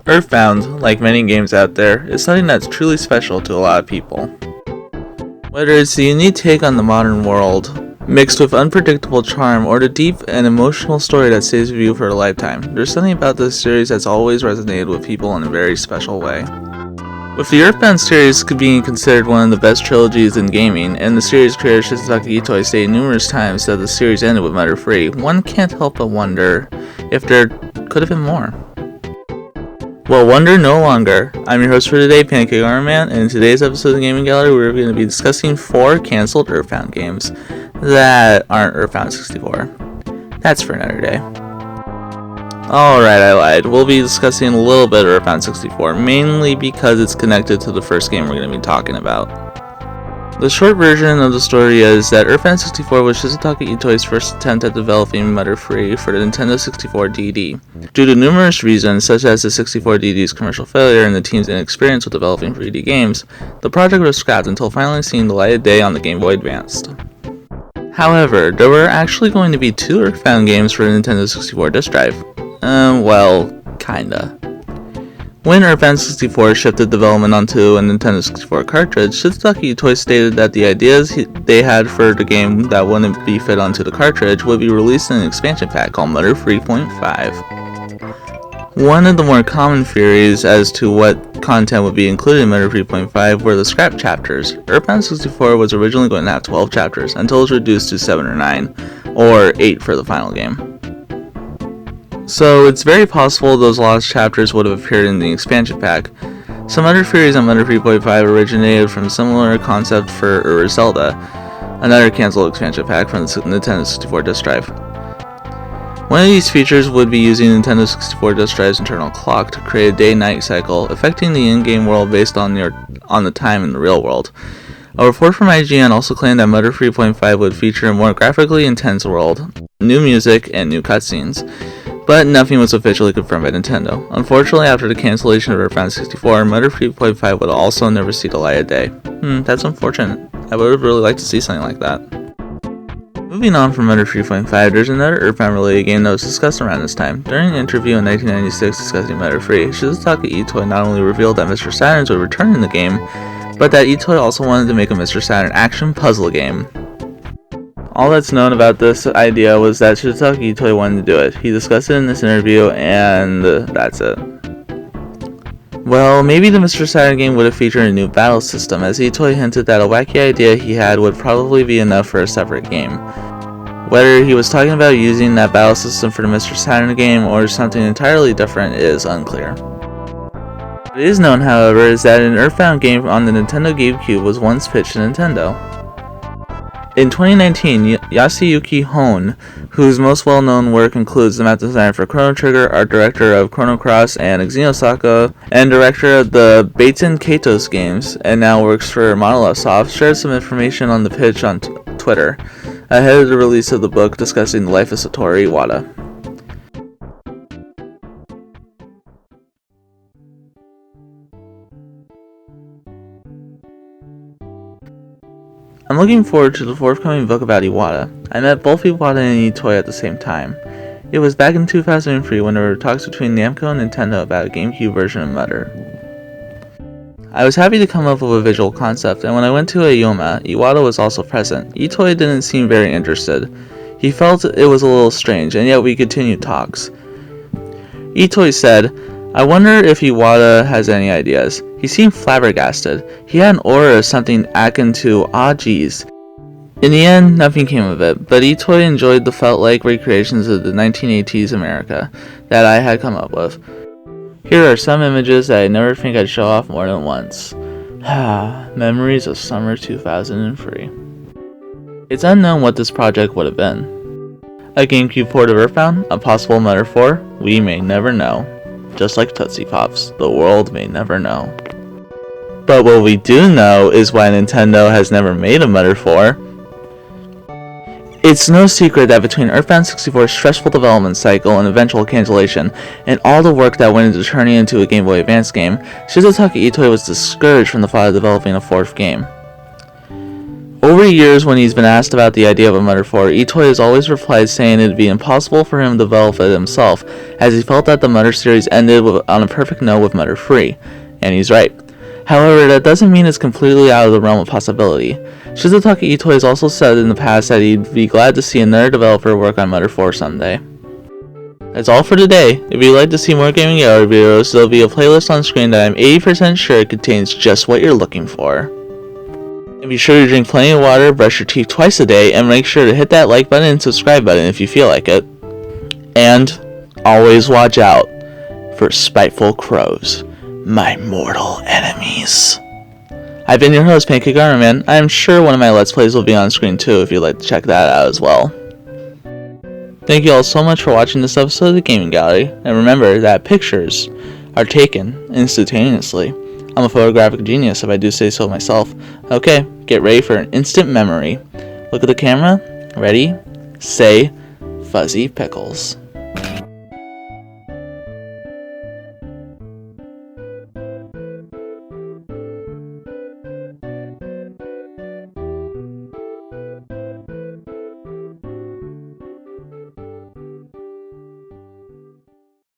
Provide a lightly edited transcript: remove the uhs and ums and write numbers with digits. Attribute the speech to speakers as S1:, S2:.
S1: EarthBound, like many games out there, is something that's truly special to a lot of people. Whether it's the unique take on the modern world, mixed with unpredictable charm, or the deep and emotional story that stays with you for a lifetime, there's something about this series that's always resonated with people in a very special way. With the EarthBound series being considered one of the best trilogies in gaming, and the series creator Shizutaka Itoi stated numerous times that the series ended with Matter Free, one can't help but wonder if there could have been more. Well, wonder no longer. I'm your host for today, Pancakearmorman, and in today's episode of the Gaming Gallery, we're going to be discussing 4 cancelled EarthBound games that aren't EarthBound 64. That's for another day. Alright, I lied. We'll be discussing a little bit of EarthBound 64, mainly because it's connected to the first game we're going to be talking about. The short version of the story is that EarthBound 64 was Shizutaka Itoi's first attempt at developing Matter Free for the Nintendo 64 DD. Due to numerous reasons, such as the 64 DD's commercial failure and the team's inexperience with developing 3D games, the project was scrapped until finally seeing the light of day on the Game Boy Advance. However, there were actually going to be 2 EarthBound games for the Nintendo 64 disk drive. Well, kinda. When EarthBound 64 shifted development onto a Nintendo 64 cartridge, Shizutaka Itoi stated that the ideas they had for the game that wouldn't be fit onto the cartridge would be released in an expansion pack called Matter 3.5. One of the more common theories as to what content would be included in Matter 3.5 were the scrap chapters. EarthBound 64 was originally going to have 12 chapters, until it was reduced to 7 or 9, or 8 for the final game. So it's very possible those lost chapters would have appeared in the expansion pack. Some other theories on Matter 3.5 originated from a similar concept for Zelda, another cancelled expansion pack from the Nintendo 64 disk drive. One of these features would be using Nintendo 64 disk drive's internal clock to create a day-night cycle, affecting the in-game world based on the time in the real world. A report from IGN also claimed that Matter 3.5 would feature a more graphically intense world, new music, and new cutscenes. But nothing was officially confirmed by Nintendo. Unfortunately, after the cancellation of EarthBound 64, Matter 3.5 would also never see the light of day. That's unfortunate. I would have really liked to see something like that. Moving on from Matter 3.5, there's another EarthBound related game that was discussed around this time. During an interview in 1996 discussing Matter Free, Shizutaka Itoi not only revealed that Mr. Saturn would return in the game, but that Itoi also wanted to make a Mr. Saturn action puzzle game. All that's known about this idea was that Shizutaka Itoi wanted to do it. He discussed it in this interview, and that's it. Well, maybe the Mr. Saturn game would have featured a new battle system, as Itoi hinted that a wacky idea he had would probably be enough for a separate game. Whether he was talking about using that battle system for the Mr. Saturn game or something entirely different is unclear. What is known, however, is that an EarthBound game on the Nintendo GameCube was once pitched to Nintendo. In 2019, Yasuyuki Hone, whose most well-known work includes the map design for Chrono Trigger, art director of Chrono Cross and Xenosaga, and director of the Baten Kaitos games, and now works for Monolith Soft, shared some information on the pitch on Twitter, ahead of the release of the book discussing the life of Satoru Iwata. I'm looking forward to the forthcoming book about Iwata. I met both Iwata and Itoi at the same time. It was back in 2003 when there were talks between Namco and Nintendo about a GameCube version of Matter. I was happy to come up with a visual concept, and when I went to Aoyama, Iwata was also present. Itoi didn't seem very interested. He felt it was a little strange, and yet we continued talks. Itoi said, "I wonder if Iwata has any ideas." He seemed flabbergasted. He had an aura of something akin to, "Ah geez." In the end, nothing came of it, but Itoi enjoyed the felt-like recreations of the 1980s America that I had come up with. Here are some images that I never think I'd show off more than once. Memories of summer 2003. It's unknown what this project would have been. A GameCube port of EarthBound? A possible Matter 4? We may never know. Just like Tootsie Pops, the world may never know. But what we do know is why Nintendo has never made a Matter 4. It's no secret that between EarthBound 64's stressful development cycle and eventual cancellation, and all the work that went into turning it into a Game Boy Advance game, Shizutaka Itoi was discouraged from the thought of developing a 4th game. Over years, when he's been asked about the idea of a Mother 4, Itoy has always replied saying it would be impossible for him to develop it himself, as he felt that the Mother series ended on a perfect note with Mother 3. And he's right. However, that doesn't mean it's completely out of the realm of possibility. Shizutaka Itoy has also said in the past that he'd be glad to see another developer work on Mother 4 someday. That's all for today. If you'd like to see more gaming gallery videos, there'll be a playlist on screen that I'm 80% sure contains just what you're looking for. And be sure to drink plenty of water, brush your teeth twice a day, and make sure to hit that like button and subscribe button if you feel like it. And always watch out for spiteful crows, my mortal enemies. I've been your host, Pancakearmorman. I'm sure one of my Let's Plays will be on screen too if you'd like to check that out as well. Thank you all so much for watching this episode of the Gaming Gallery, and remember that pictures are taken instantaneously. I'm a photographic genius if I do say so myself. Okay, get ready for an instant memory. Look at the camera. Ready? Say, Fuzzy Pickles.